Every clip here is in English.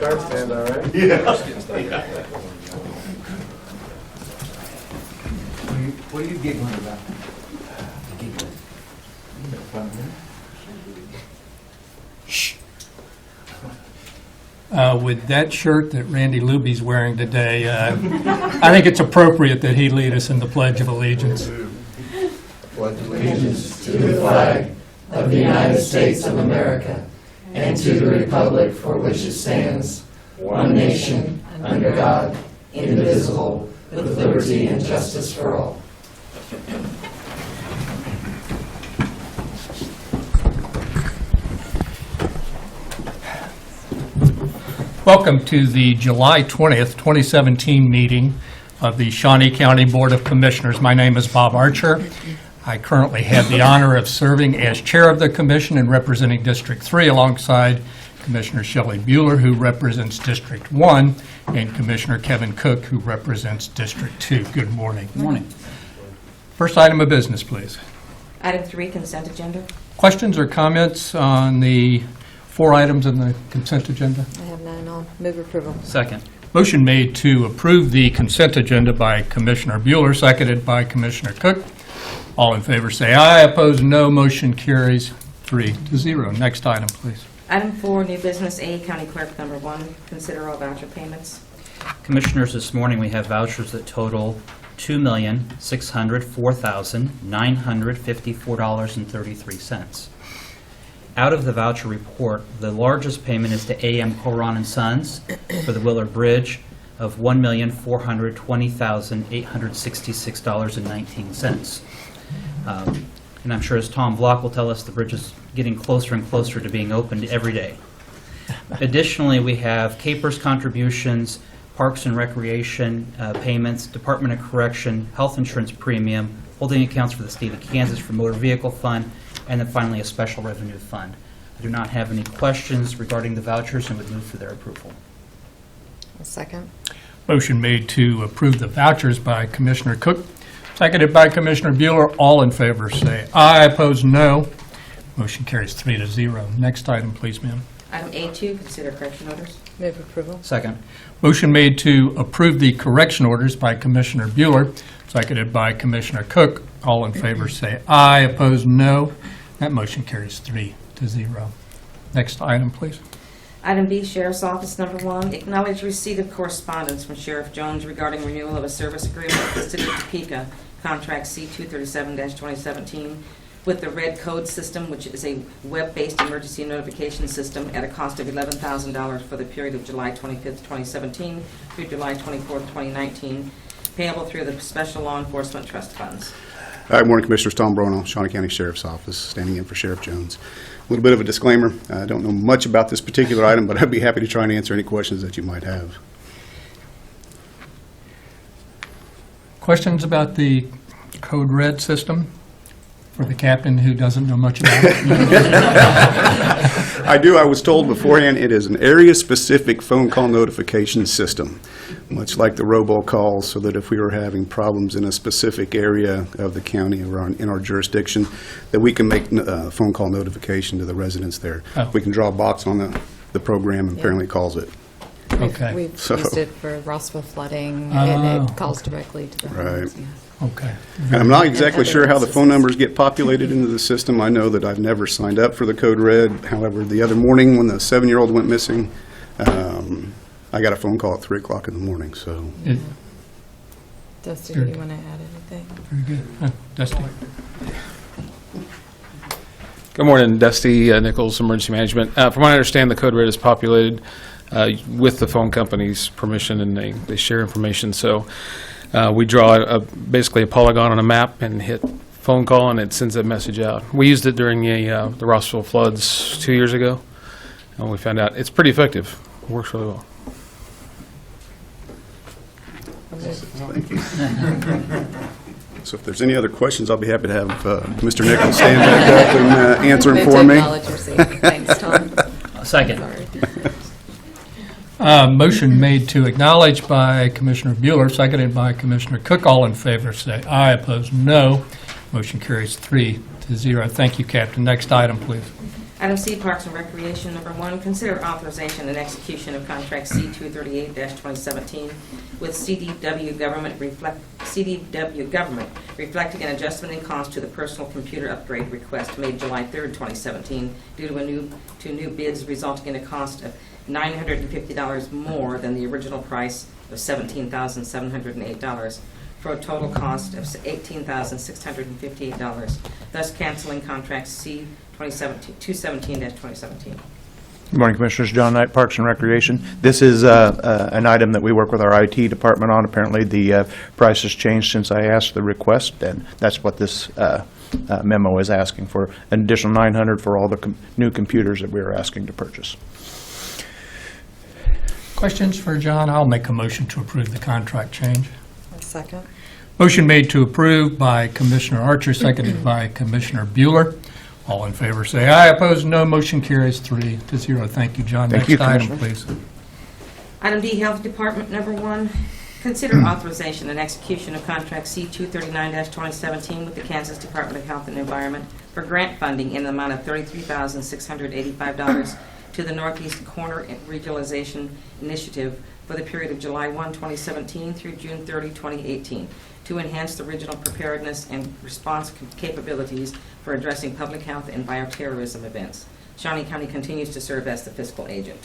car stand, all right? What are you giggling about? With that shirt that Randy Luby's wearing today, I think it's appropriate that he lead us in the Pledge of Allegiance. Pledge allegiance To the flag of the United States of America and to the republic for which it stands, one nation, under God, indivisible, with liberty and justice for all. Welcome to the July 20th, 2017 meeting of the Shawnee County Board of Commissioners. My name is Bob Archer. I currently have the honor of serving as chair of the commission and representing District 3 alongside Commissioner Shelley Bueller, who represents District 1, and Commissioner Kevin Cook, who represents District 2. Good morning. Good morning. First item of business, please. Item 3, consent agenda. Questions or comments on the 4 items in the consent agenda? I have none. I'll move approval. Second. Motion made to approve the consent agenda by Commissioner Bueller, seconded by Commissioner Cook. All in favor say aye. Opposed, no. Motion carries 3-0. Next item, please. Item 4, new business A, County Clerk number 1, consider all voucher payments. Commissioners, this morning we have vouchers that total $2,604,954.33. Out of the voucher report, the largest payment is to A.M. Coron and Sons for the Willard Bridge of $1,420,866.19. And I'm sure, as Tom Block will tell us, the bridge is getting closer and closer to being opened every day. Additionally, we have Capers contributions, Parks and Recreation payments, Department of Correction, health insurance premium, holding accounts for the state of Kansas for motor vehicle fund, and then finally a special revenue fund. I do not have any questions regarding the vouchers and would move for their approval. A second. Motion made to approve the vouchers by Commissioner Cook, seconded by Commissioner Bueller. All in favor say aye. Opposed, no. Motion carries 3-0. Next item, please, ma'am. Item A2, consider correction orders. Move approval. Second. Motion made to approve the correction orders by Commissioner Bueller, seconded by Commissioner Cook. All in favor say aye. Opposed, no. That motion carries 3-0. Next item, please. Item B, Sheriff's Office number 1, acknowledge receipt of correspondence from Sheriff Jones regarding renewal of a service agreement with the City of Topeka, contract C-237-2017, with the RED code system, which is a web-based emergency notification system at a cost of $11,000 for the period of July 25th, 2017 through July 24th, 2019, payable through the Special Law Enforcement Trust Funds. Good morning, Commissioners. Tom Brono, Shawnee County Sheriff's Office, standing in for Sheriff Jones. A little bit of a disclaimer. I don't know much about this particular item, but I'd be happy to try and answer any questions that you might have. Questions about the Code Red system for the captain who doesn't know much about it? I do. I was told beforehand it is an area-specific phone call notification system, much like the robocalls, so that if we were having problems in a specific area of the county or in our jurisdiction, that we can make phone call notification to the residents there. Oh. We can draw a box on the program and apparently calls it. Okay. We've So- used it for Rossville flooding, and Oh. it calls directly to the Right. homes. Yeah. Okay. And I'm not exactly other sure how the phone systems. numbers get populated into the system. I know that I've never signed up for the Code Red. However, the other morning when the 7-year-old went missing, I got a phone call at 3 o'clock in the morning, so. Dusty, Very do you good. want to add anything? Very good. Dusty? Good morning, Dusty Nichols, Emergency Management. From what I understand, the Code Red is populated with the phone company's permission, and they share information. So we draw basically a polygon on a map and hit phone call, and it sends that message out. We used it during the Rossville floods 2 years ago, and we found out it's pretty effective. It works really well. Thank you. So if there's any other questions, I'll be happy to have Mr. Nichols stand back up and answer them Move for to me. acknowledge receipt. Thanks, Tom. Second. Sorry. Motion made to acknowledge by Commissioner Bueller, seconded by Commissioner Cook. All in favor say aye. Opposed, no. Motion carries 3-0. Thank you, Captain. Next item, please. Item C, Parks and Recreation, number 1, consider authorization and execution of contract C-238-2017 with CDW Government reflecting an adjustment in cost to the personal computer upgrade request made July 3rd, 2017, due to new bids resulting in a cost of $950 more than the original price of $17,708, for a total cost of $18,658, thus canceling contract C 217-2017. Good morning, Commissioners. John Knight, Parks and Recreation. This is an item that we work with our IT department on. Apparently, the price has changed since I asked the request, and that's what this memo is asking for, an additional $900 for all the new computers that we are asking to purchase. Questions for John? I'll make a motion to approve the contract change. Second. Motion made to approve by Commissioner Archer, seconded by Commissioner Bueller. All in favor say aye. Opposed, no. Motion carries 3-0. Thank you, John. Thank you, Next item, Commissioner. please. Item D, Health Department, number 1, consider authorization and execution of contract C-239-2017 with the Kansas Department of Health and Environment for grant funding in the amount of $33,685 to the Northeast Corner Regionalization Initiative for the period of July 1, 2017 through June 30, 2018, to enhance the regional preparedness and response capabilities for addressing public health and bioterrorism events. Shawnee County continues to serve as the fiscal agent.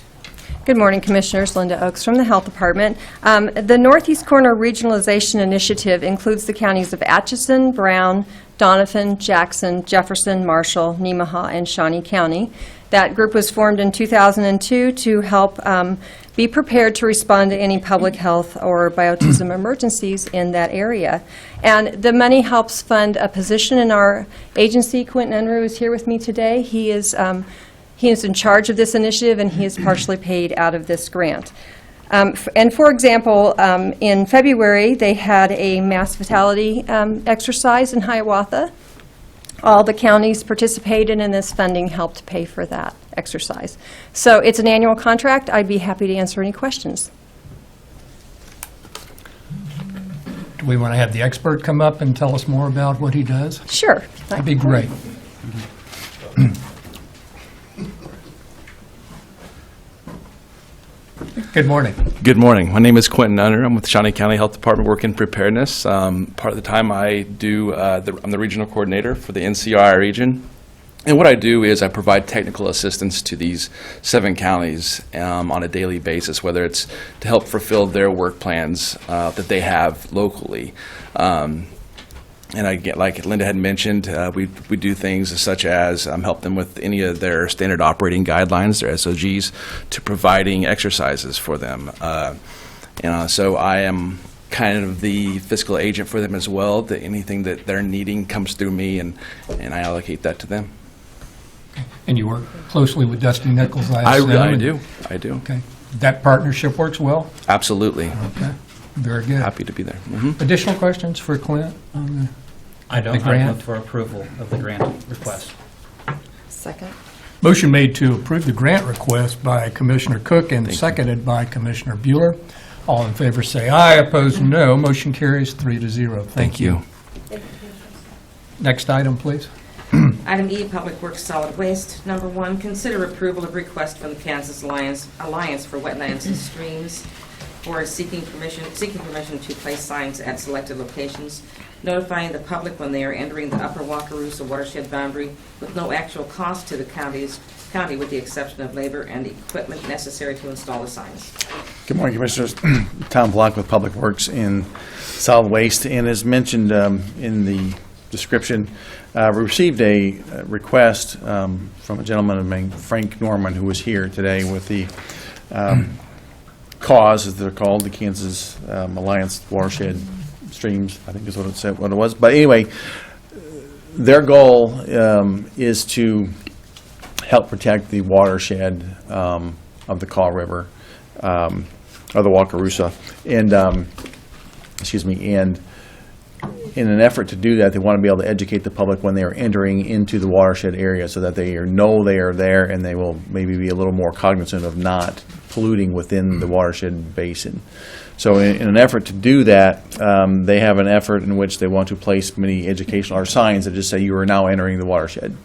Good morning, Commissioners. Linda Oakes from the Health Department. The Northeast Corner Regionalization Initiative includes the counties of Atchison, Brown, Donovan, Jackson, Jefferson, Marshall, Nemaha, and Shawnee County. That group was formed in 2002 to help be prepared to respond to any public health or bioterrorism emergencies in that area. And the money helps fund a position in our agency. Quentin Unruh is here with me today. He is in charge of this initiative, and he is partially paid out of this grant. And for example, in February, they had a mass fatality exercise in Hiawatha. All the counties participated, and this funding helped pay for that exercise. So it's an annual contract. I'd be happy to answer any questions. Do we want to have the expert come up and tell us more about what he does? Sure. That'd be great. Good morning. Good morning. My name is Quentin Unruh. I'm with the Shawnee County Health Department working preparedness. Part of the time I do, I'm the regional coordinator for the NCRI region. And what I do is I provide technical assistance to these 7 counties on a daily basis, whether it's to help fulfill their work plans that they have locally. And I get, like Linda had mentioned, we do things such as help them with any of their standard operating guidelines, their SOGs, to providing exercises for them. So I am kind of the fiscal agent for them as well. That anything that they're needing comes through me, and I allocate that to them. And you work closely with Dusty Nichols, I I assume? do. Okay. That partnership works well? Absolutely. Okay. Very good. Happy to be there. Mm-hmm. Additional questions for Clint? I don't. The grant? I look for approval of the grant request. Second. Motion made to approve the grant request by Commissioner Cook and seconded by Commissioner Bueller. All in favor say aye. Opposed, no. Motion carries 3-0. Thank you. Next item, please. Item E, Public Works Solid Waste. Number 1, consider approval of request from the Kansas Alliance for Wetlands and Streams for seeking permission to place signs at selected locations, notifying the public when they are entering the Upper Wakarusa watershed boundary with no actual cost to the county with the exception of labor and equipment necessary to install the signs. Good morning, Commissioners. Tom Block with Public Works in Solid Waste. And as mentioned in the description, we received a request from a gentleman named Frank Norman, who was here today with the CAWS, as they're called, the Kansas Alliance Watershed Streams, I think is what it was. But anyway, their goal is to help protect the watershed of the Kaw River, or the Wakarusa. And, and in an effort to do that, they want to be able to educate the public when they are entering into the watershed area so that they know they are there, and they will maybe be a little more cognizant of not polluting within the watershed basin. So in an effort to do that, they have an effort in which they want to place many educational or signs that just say you are now entering the watershed.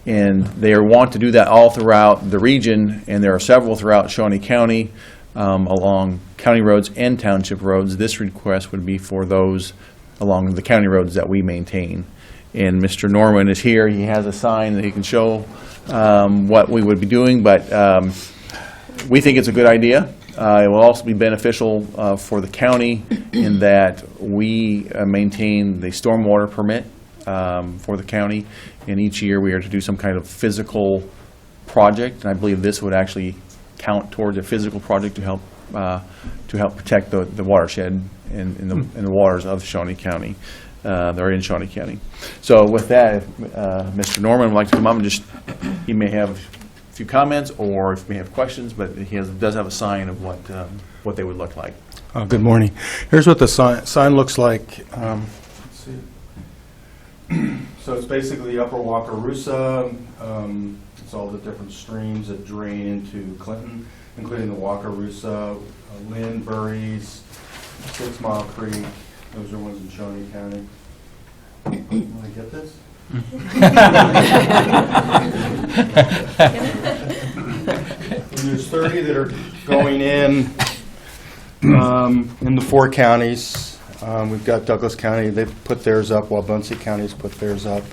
And they want to do that all throughout the region, and there are several throughout Shawnee County, along county roads and township roads. This request would be for those along the county roads that we maintain. And Mr. Norman is here. He has a sign that he can show what we would be doing, but we think it's a good idea. It will also be beneficial for the county in that we maintain the stormwater permit for the county, and each year we are to do some kind of physical project, and I believe this would actually count towards a physical project to help protect the watershed in the waters of Shawnee County. They're in Shawnee County. So with that, if Mr. Norman would like to come up and he may have a few comments, or if he may have questions, but he does have a sign of what they would look like. Good morning. Here's what the sign looks like. Let's see. So it's basically Upper Wakarusa. It's all the different streams that drain into Clinton, including the Wakarusa, Lynn, Burries, 6 Mile Creek. Those are ones in Shawnee County. Want to get this? And there's 30 that are going in the 4 counties. We've got Douglas County, they've put theirs up, while Buncey County's put theirs up.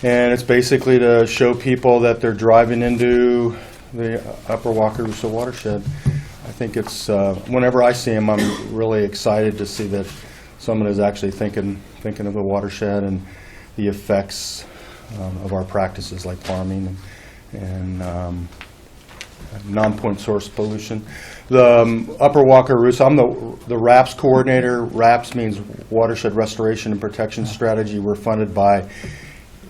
And it's basically to show people that they're driving into the Upper Wakarusa watershed. I think it's, whenever I see them, I'm really excited to see that someone is actually thinking of the watershed and the effects of our practices like farming and non-point source pollution. The Upper Wakarusa, I'm the RAPS coordinator. RAPS means Watershed Restoration and Protection Strategy. We're funded by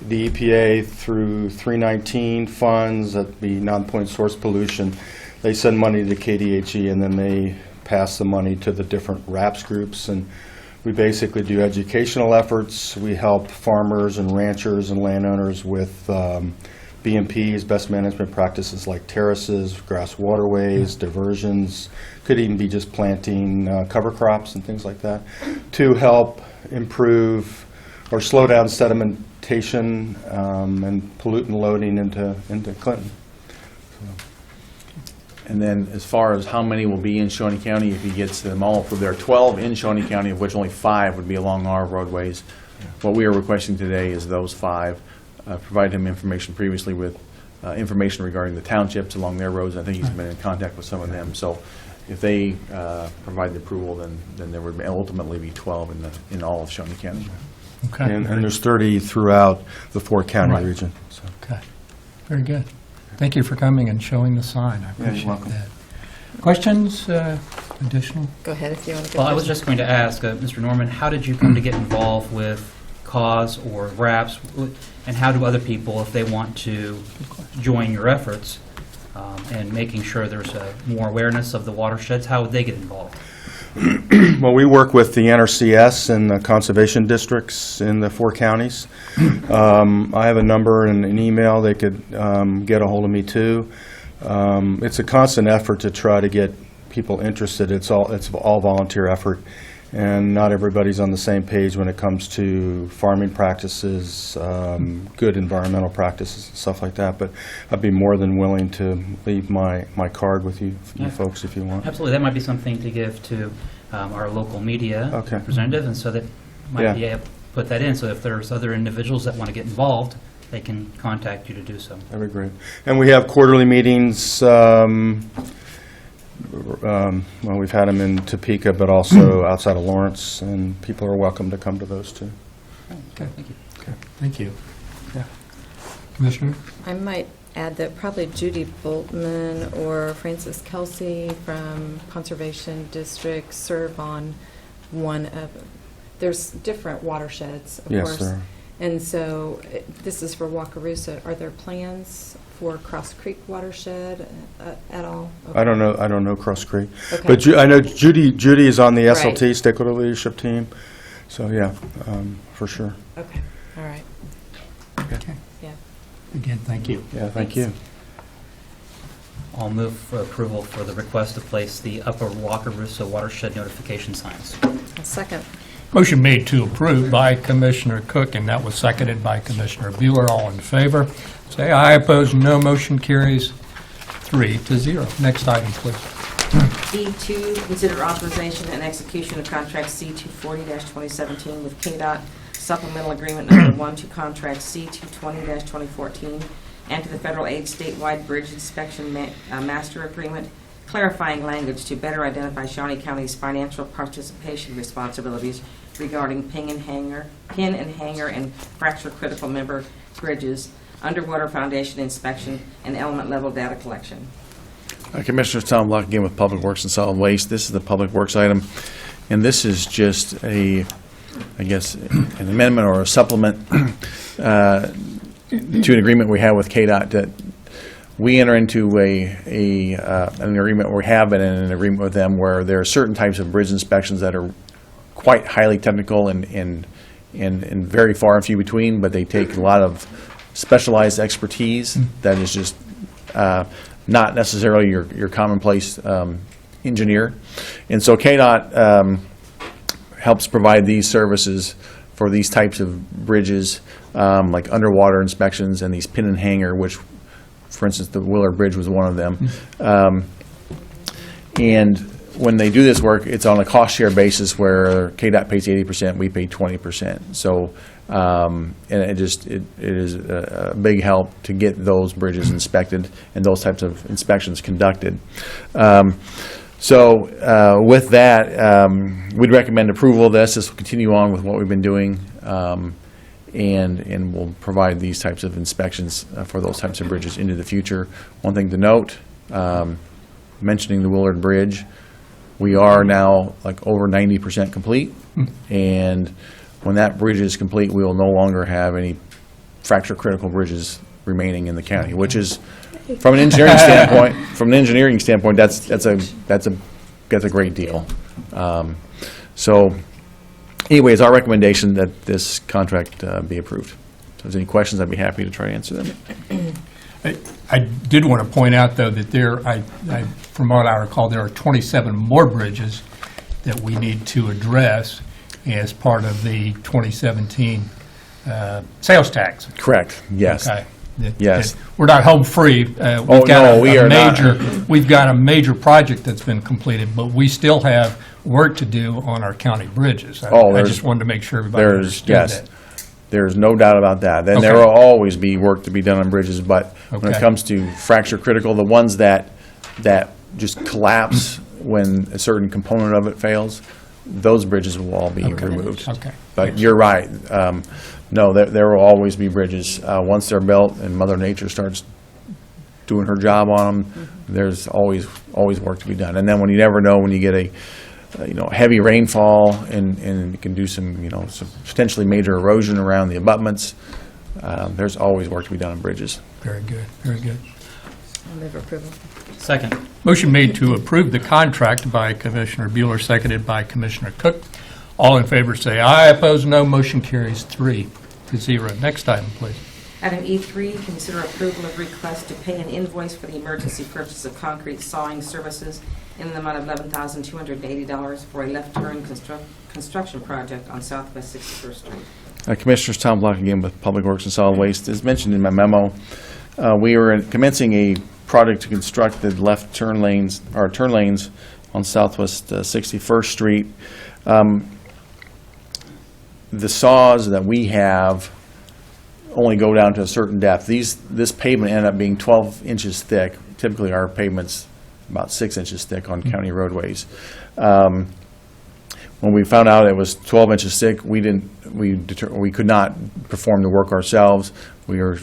the EPA through 319 funds, that'd be non-point source pollution. They send money to KDHE and then they pass the money to the different RAPS groups, and we basically do educational efforts. We help farmers and ranchers and landowners with BMPs, best management practices like terraces, grass waterways, diversions, could even be just planting cover crops and things like that, to help improve or slow down sedimentation and pollutant loading into Clinton. And then as far as how many will be in Shawnee County, if he gets them all, there are 12 in Shawnee County, of which only 5 would be along our roadways. What we are requesting today is those 5. Provide him information previously with information regarding the townships along their roads. I think he's been in contact with some of them. So if they provide the approval, then there would ultimately be 12 in all of Shawnee County. Okay. And there's 30 throughout the 4-county Right. region. So. Okay, very good. Thank you for coming and showing the sign. I you're appreciate welcome. that. Questions, additional? Go ahead if you want to go Well, I was first. just going to ask, Mr. Norman, how did you come to get involved with CAUSE or RAPS, and how do other people, if they want to join your efforts and making sure there's more awareness of the watersheds, how would they get involved? Well, we work with the NRCS and the conservation districts in the 4 counties. I have a number and an email. They could get a hold of me too. It's a constant effort to try to get people interested. It's all volunteer effort, and not everybody's on the same page when it comes to farming practices, good environmental practices, and stuff like that. But I'd be more than willing to leave my card with you folks if you want. Absolutely, that might be something to give to our local media representative, and so that might be able to put that in. So if there's other individuals that want to get involved, they can contact you to do so. That'd be great. And we have quarterly meetings. Well, we've had them in Topeka, but also outside of Lawrence, and people are welcome to come to those too. Okay, thank you. Okay, thank you. Yeah. Commissioner? I might add that probably Judy Boltman or Francis Kelsey from Conservation District serve on one of, there's different watersheds, of Yes, course. there are. And so this is for Wakarusa. Are there plans for Cross Creek watershed at all? Okay. I don't know Cross Creek. Okay. But I know Judy is on the Right. SLT, Stakeholder Leadership Team. So, yeah, for sure. Okay, all right. Okay. Yeah. Again, thank you. Yeah, thank you. I'll move for approval for the request to place the Upper Wakarusa watershed notification signs. A second. Motion made to approve by Commissioner Cook, and that was seconded by Commissioner Bueller. All in favor, say aye. Opposed, no. Motion carries 3-0. Next item, please. D2, consider authorization and execution of contract C240-2017 with KDOT supplemental agreement number 1 to contract C220-2014 and to the federal aid statewide bridge inspection master agreement, clarifying language to better identify Shawnee County's financial participation responsibilities regarding pin and hanger, and fracture critical member bridges, underwater foundation inspection, and element level data collection. Commissioners, Tom Block again with Public Works and Solid Waste. This is the Public Works item, and this is just I guess, an amendment or a supplement to an agreement we have with KDOT that we enter into an agreement, or we have been in an agreement with them where there are certain types of bridge inspections that are quite highly technical and very far and few between, but they take a lot of specialized expertise that is just not necessarily your commonplace engineer. And so KDOT helps provide these services for these types of bridges, like underwater inspections and these pin and hanger, which, for instance, the Willard Bridge was one of them. And when they do this work, it's on a cost share basis where KDOT pays 80%, we pay 20%. So, and it is a big help to get those bridges inspected and those types of inspections conducted. So with that, we'd recommend approval of this. This will continue on with what we've been doing, and we'll provide these types of inspections for those types of bridges into the future. One thing to note, mentioning the Willard Bridge, we are now like over 90% complete, and when that bridge is complete, we will no longer have any fracture critical bridges remaining in the county, which is, from an engineering standpoint, that's a great deal. So, anyway, it's our recommendation that this contract be approved. If there's any questions, I'd be happy to try to answer them. I did want to point out, though, that from what I recall, there are 27 more bridges that we need to address as part of the 2017 sales tax. Correct, yes. Okay. Yes. We're not home free. We've got a major project that's been completed, but we still have work to do on our county bridges. I just wanted to make sure everybody understood that. There's no doubt about that. Then there will always be work to be done on bridges, but when it comes to fracture critical, the ones that just collapse when a certain component of it fails, those bridges will all be removed. Okay. But you're right. No, there will always be bridges. Once they're built and Mother Nature starts doing her job on them, there's always work to be done. And then when you never know, when you get a heavy rainfall and it can do some potentially major erosion around the abutments, there's always work to be done on bridges. Very good, very good. I'll move approval. Second. Motion made to approve the contract by Commissioner Bueller, seconded by Commissioner Cook. All in favor say aye. Opposed, no. Motion carries 3-0. Next item, please. Item E3, consider approval of request to pay an invoice for the emergency purchase of concrete sawing services in the amount of $11,280 for a left turn construction project on Southwest 61st Street. Commissioners, Tom Block again with Public Works and Solid Waste. As mentioned in my memo, we are commencing a project to construct the left turn lanes, or turn lanes on Southwest 61st Street. The saws that we have only go down to a certain depth. This pavement ended up being 12 inches thick. Typically, our pavement's about 6 inches thick on county roadways. When we found out it was 12 inches thick, we could not perform the work ourselves. We were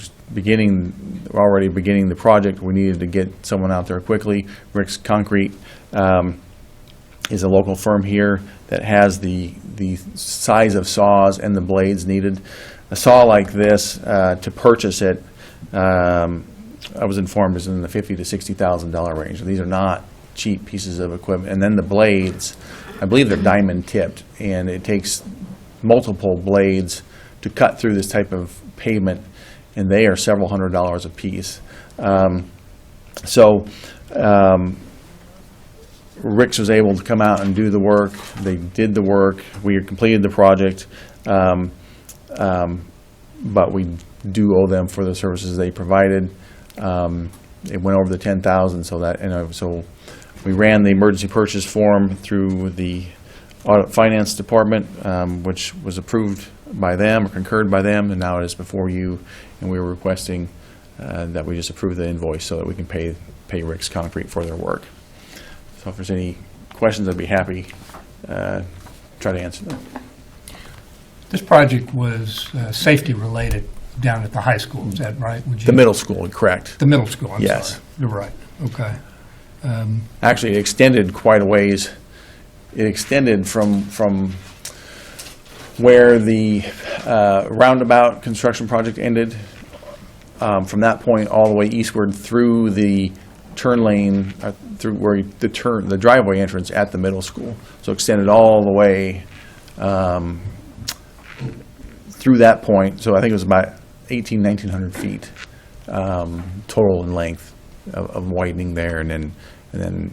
already beginning the project. We needed to get someone out there quickly. Rick's Concrete is a local firm here that has the size of saws and the blades needed. A saw like this, to purchase it, I was informed is in the $50,000 to $60,000 range. These are not cheap pieces of equipment. And then the blades, I believe they're diamond tipped, and it takes multiple blades to cut through this type of pavement, and they are several $100s a piece. Rick's was able to come out and do the work. They did the work. We completed the project. But we do owe them for the services they provided. It went over the 10,000, so that, so we ran the emergency purchase form through the audit finance department, which was approved by them or concurred by them, and now it is before you, and we were requesting that we just approve the invoice so that we can pay Rick's Concrete for their work. So if there's any questions, I'd be happy try to answer them. This project was safety-related down at the high school, is that right? Would you- The middle school, correct. The middle school, I'm sorry. Yes. You're right, okay. Actually, it extended quite a ways. It extended from where the roundabout construction project ended, from that point all the way eastward through the turn lane, through where the driveway entrance at the middle school. So extended all the way through that point. So I think it was about 1,900 feet total in length of widening there, and then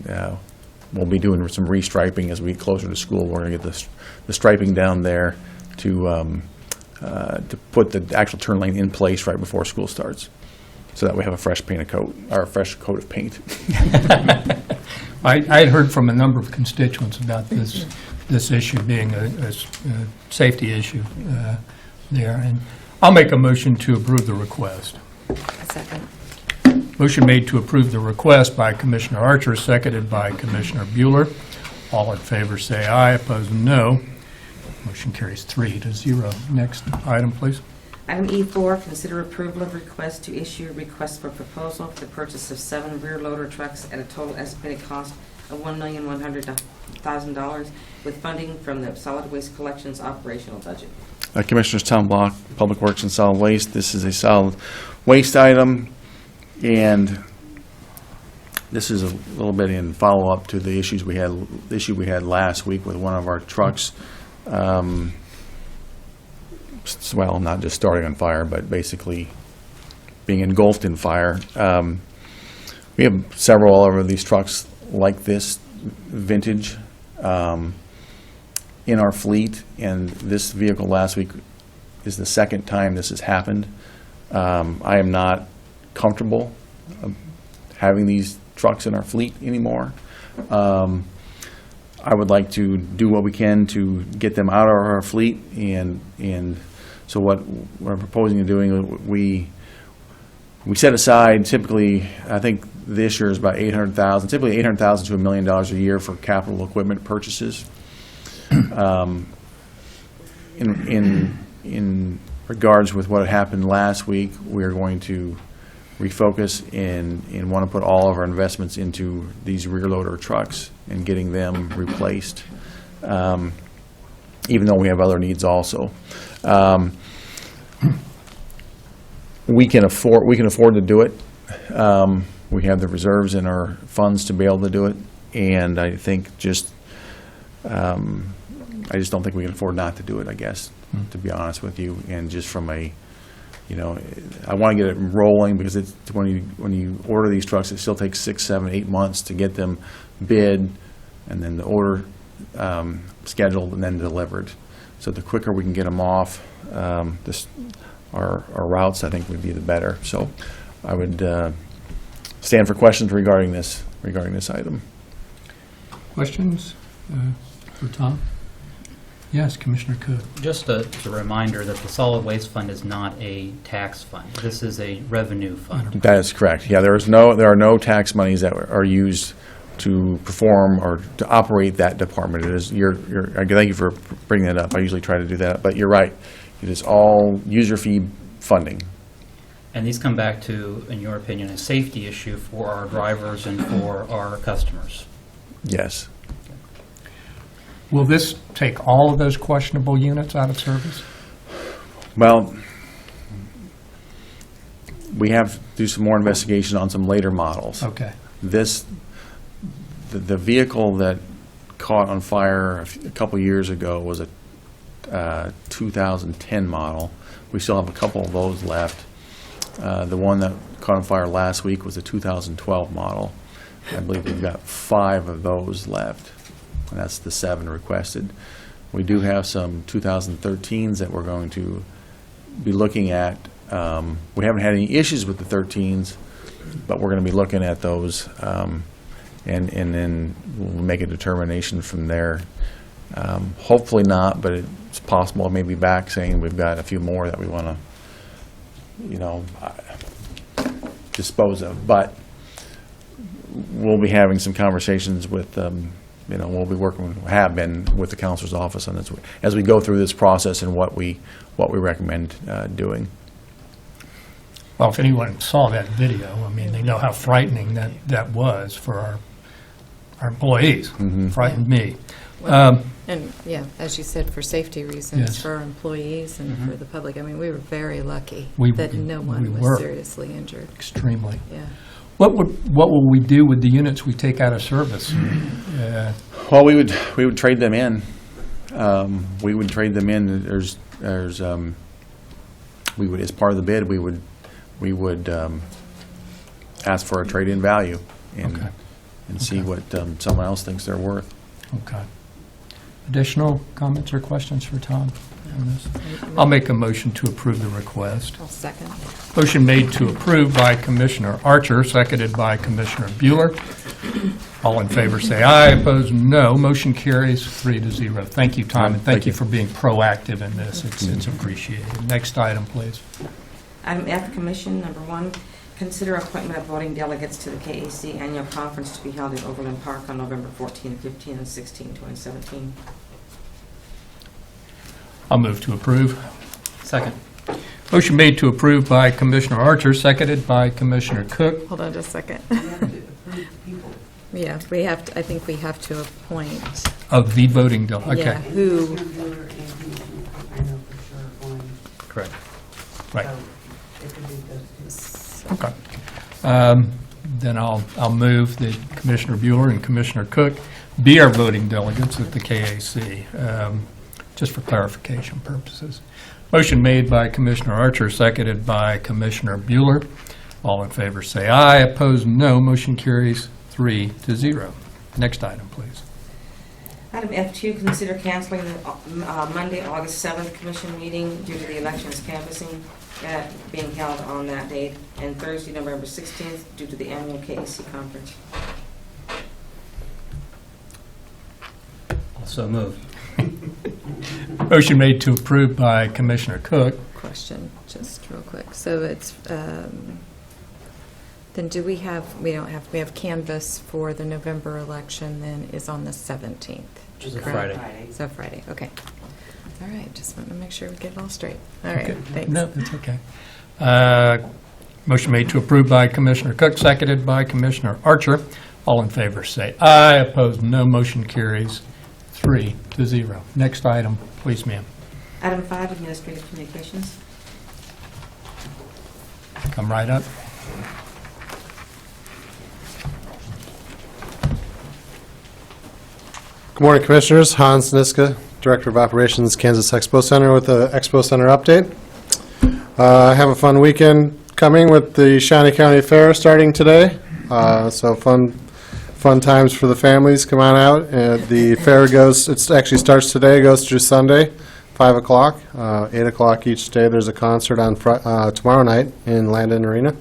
we'll be doing some restriping as we get closer to school. We're going to get the striping down there to put the actual turn lane in place right before school starts, so that we have a fresh coat of paint. I had heard from a number of constituents about this issue being a safety issue there, and I'll make a motion to approve the request. A second. Motion made to approve the request by Commissioner Archer, seconded by Commissioner Bueller. All in favor say aye, opposed no. Motion carries 3-0. Next item, please. Item E4, consider approval of request to issue a request for proposal for the purchase of 7 rear loader trucks at a total estimated cost of $1,100,000 with funding from the Solid Waste Collections operational budget. Commissioners, Tom Block, Public Works and Solid Waste. This is a solid waste item, and this is a little bit in follow-up to the issue we had last week with one of our trucks. Well, not just starting on fire, but basically being engulfed in fire. We have several of these trucks like this vintage in our fleet, and this vehicle last week is the second time this has happened. I am not comfortable having these trucks in our fleet anymore. I would like to do what we can to get them out of our fleet, and so what we're proposing to doing, we set aside typically, I think this year is about $800,000, typically $800,000 to $1 million a year for capital equipment purchases. In regards with what happened last week, we are going to refocus and want to put all of our investments into these rear loader trucks and getting them replaced, even though we have other needs also. We can afford to do it. We have the reserves in our funds to be able to do it, and I think I just don't think we can afford not to do it, I guess, to be honest with you. And just from I want to get it rolling, because it's when you order these trucks, it still takes 6, 7, 8 months to get them bid, and then the order scheduled and then delivered. So the quicker we can get them off our routes, I think would be the better. So I would stand for questions regarding this item. Questions for Tom? Yes, Commissioner Cook. Just a reminder that the solid waste fund is not a tax fund. This is a revenue fund. That is correct. Yeah, there are no tax monies that are used to perform or to operate that department. It is thank you for bringing that up. I usually try to do that, but you're right. It is all user fee funding. And these come back to, in your opinion, a safety issue for our drivers and for our customers. Yes. Will this take all of those questionable units out of service? Well, we have to do some more investigation on some later models. Okay. The vehicle that caught on fire a couple years ago was a 2010 model. We still have a couple of those left. The one that caught on fire last week was a 2012 model. I believe we've got 5 of those left, and that's the 7 requested. We do have some 2013s that we're going to be looking at. We haven't had any issues with the 13s, but we're going to be looking at those, and then we'll make a determination from there. Hopefully not, but it's possible I may be back saying we've got a few more that we want to, dispose of. But we'll be having some conversations with, we'll be working, have been with the counselor's office on this as we go through this process and what we recommend doing. Well, if anyone saw that video, I mean, they know how frightening that was for our employees. Frightened me. And, yeah, as you said, for safety reasons, Yes. for our employees and for the public. I mean, we were very lucky We- that no we one were. was seriously injured. Extremely. Yeah. What will we do with the units we take out of service? Well, we would trade them in. We would trade them in. We would, as part of the bid, we would ask for a trade-in value Okay. and see what someone else thinks they're worth. Okay. Additional comments or questions for Tom on this? I'll make a motion to approve the request. I'll second. Motion made to approve by Commissioner Archer, seconded by Commissioner Bueller. All in favor, say aye. Opposed, no. Motion carries 3-0. Thank you, Tom, and thank you for being proactive in this. It's appreciated. Next item, please. Item F, Commission, number 1, consider appointment of voting delegates to the KAC Annual Conference to be held in Overland Park on November 14, 15, and 16, 2017. I'll move to approve. Second. Motion made to approve by Commissioner Archer, seconded by Commissioner Cook. Hold on just a second. You have to approve people. Yeah, we have to, I think we have to appoint, Of the voting delegate. yeah, Okay, who, Commissioner Bueller and who I know for sure are going. correct. Right. So it could be those two. Okay. Then I'll move that Commissioner Bueller and Commissioner Cook be our voting delegates at the KAC, just for clarification purposes. Motion made by Commissioner Archer, seconded by Commissioner Bueller. All in favor say aye. Opposed, no. Motion carries 3-0. Next item, please. Item F2, consider canceling the Monday, August 7th Commission meeting due to the elections canvassing being held on that date, and Thursday, November 16th, due to the annual KAC conference. Also moved. Motion made to approve by Commissioner Cook. question, just real quick. So it's, then do we have, we have canvass for the November election then is on the 17th. Which is a correct? Friday. So Friday, okay. All right, just wanted to make sure we get it all straight. All right, Okay. thanks. No, that's okay. Motion made to approve by Commissioner Cook, seconded by Commissioner Archer. All in favor say aye. Opposed, no. Motion carries 3-0. Next item, please, ma'am. Item 5, administrative communications. Come right up. Good morning, Commissioners. Hans Niska, Director of Operations, Kansas Expo Center, with the Expo Center update. I have a fun weekend coming with the Shawnee County Fair starting today. So fun times for the families. Come on out. The fair goes, it actually starts today, goes through Sunday, 5 o'clock, 8 o'clock each day. There's a concert on tomorrow night in Landon Arena.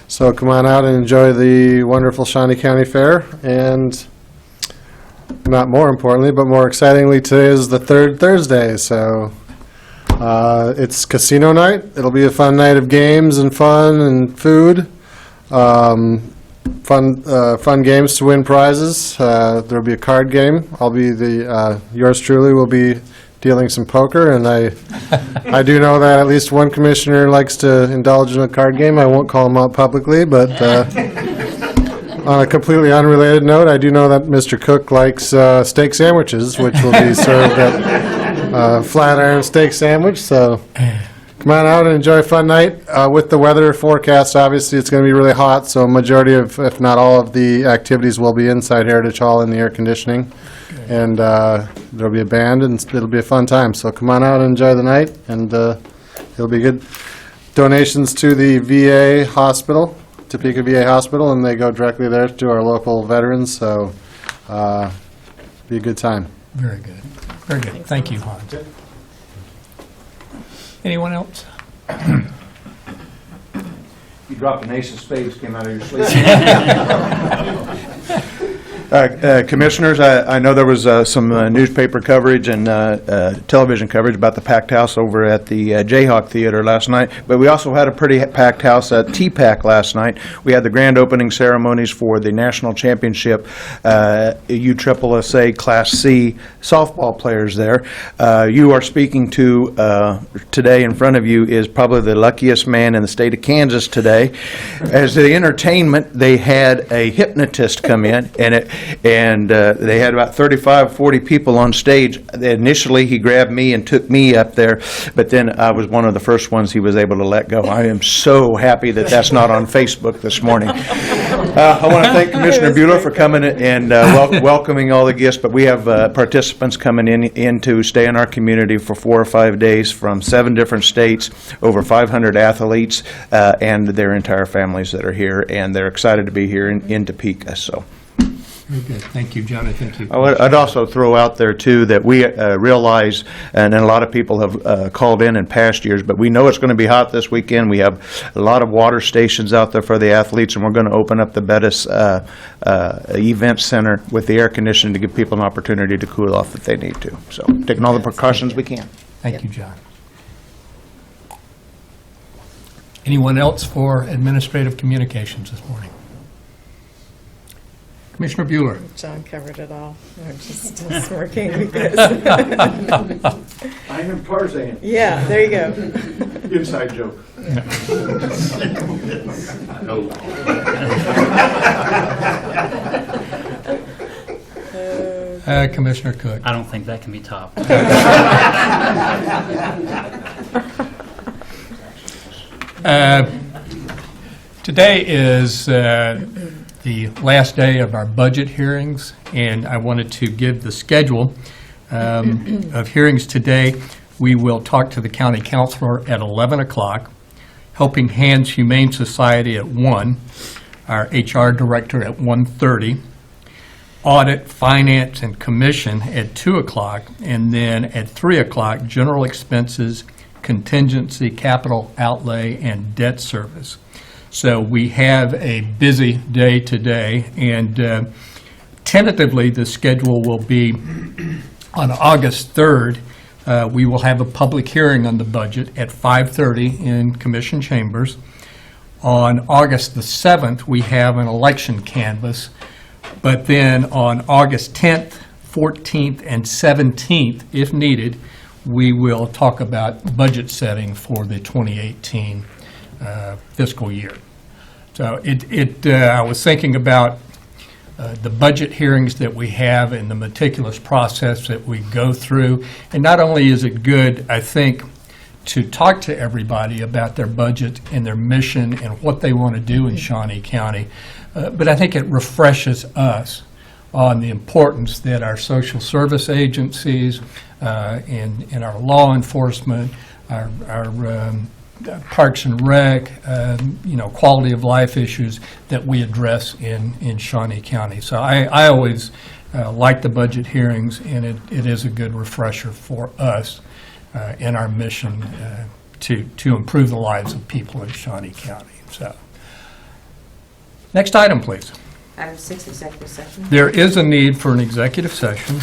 So come on out and enjoy the wonderful Shawnee County Fair. And not more importantly, but more excitingly, today is the third Thursday, so it's casino night. It'll be a fun night of games and fun and food. Fun games to win prizes. There'll be a card game. I'll be yours truly will be dealing some poker, and I do know that at least one commissioner likes to indulge in a card game. I won't call him out publicly, but on a completely unrelated note, I do know that Mr. Cook likes steak sandwiches, which will be served at Flatiron Steak Sandwich. So come on out and enjoy a fun night. With the weather forecast, obviously it's going to be really hot, so a majority of, if not all of the activities will be inside Heritage Hall in the air conditioning. And there'll be a band, and it'll be a fun time. So come on out and enjoy the night, and it'll be good. Donations to the VA hospital Topeka VA Hospital, and they go directly there to our local veterans, so be a good time. Very good. Very good. Thank you, Hans. Anyone else? You dropped an ace of spades, came out of your sleeve. Commissioners, I know there was some newspaper coverage and television coverage about the packed house over at the Jayhawk Theater last night, but we also had a pretty packed house at TPAC last night. We had the grand opening ceremonies for the national championship USSSA Class C softball players there. You are speaking to today in front of you is probably the luckiest man in the state of Kansas today. As the entertainment, they had a hypnotist come in, and they had about 35, 40 people on stage. Initially, he grabbed me and took me up there, but then I was one of the first ones he was able to let go. I am so happy that that's not on Facebook this morning. I want to thank Commissioner Bueller for coming and welcoming all the guests, but we have participants coming in to stay in our community for 4 or 5 days from 7 different states, over 500 athletes, and their entire families that are here, and they're excited to be here in Topeka, so. Very good. Thank you, John, and thank you. I'd also throw out there, too, that we realize, and a lot of people have called in past years, but we know it's going to be hot this weekend. We have a lot of water stations out there for the athletes, and we're going to open up the Bettis Event Center with the air conditioning to give people an opportunity to cool off if they need to. So taking all the precautions we can. Thank you, John. Anyone else for administrative communications this morning? Commissioner Bueller. John covered it all. I'm just still smirking because, I am Tarzan. yeah, there you go. Inside joke. Commissioner Cook. I don't think that can be topped. Today is the last day of our budget hearings, and I wanted to give the schedule of hearings today. We will talk to the county councilor at 11 o'clock, Helping Hands Humane Society at 1, our HR director at 1:30, Audit, Finance, and Commission at 2 o'clock, and then at 3 o'clock, General Expenses, Contingency, Capital Outlay, and Debt Service. So we have a busy day today, and tentatively, the schedule will be on August 3rd. We will have a public hearing on the budget at 5:30 in Commission Chambers. On August the 7th, we have an election canvass, but then on August 10th, 14th, and 17th, if needed, we will talk about budget setting for the 2018 fiscal year. So I was thinking about the budget hearings that we have and the meticulous process that we go through. And not only is it good, I think, to talk to everybody about their budget and their mission and what they want to do in Shawnee County, but I think it refreshes us on the importance that our social service agencies and our law enforcement, our Parks and Rec, quality of life issues that we address in Shawnee County. So I always like the budget hearings, and it is a good refresher for us in our mission to improve the lives of people in Shawnee County. So, next item, please. Item 6, executive session. There is a need for an executive session,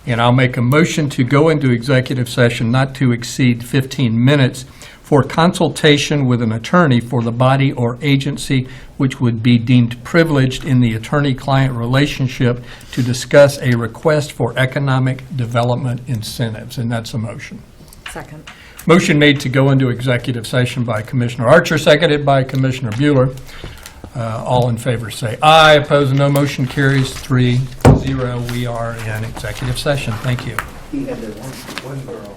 and I'll make a motion to go into executive session not to exceed 15 minutes for consultation with an attorney for the body or agency which would be deemed privileged in the attorney-client relationship to discuss a request for economic development incentives, and that's a motion. Second. Motion made to go into executive session by Commissioner Archer, seconded by Commissioner Bueller. All in favor say aye. Opposed, no. Motion carries 3-0. We are in executive session. Thank you. He had that one girl.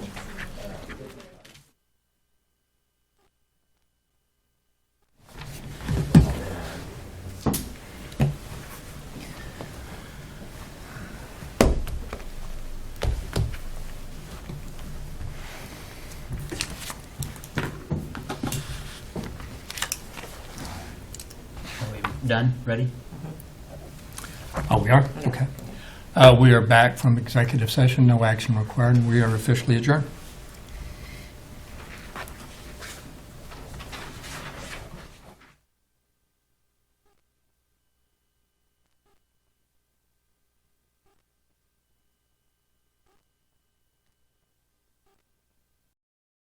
Done? Ready? Oh, we are? Okay. We are back from executive session, no action required, and we are officially adjourned.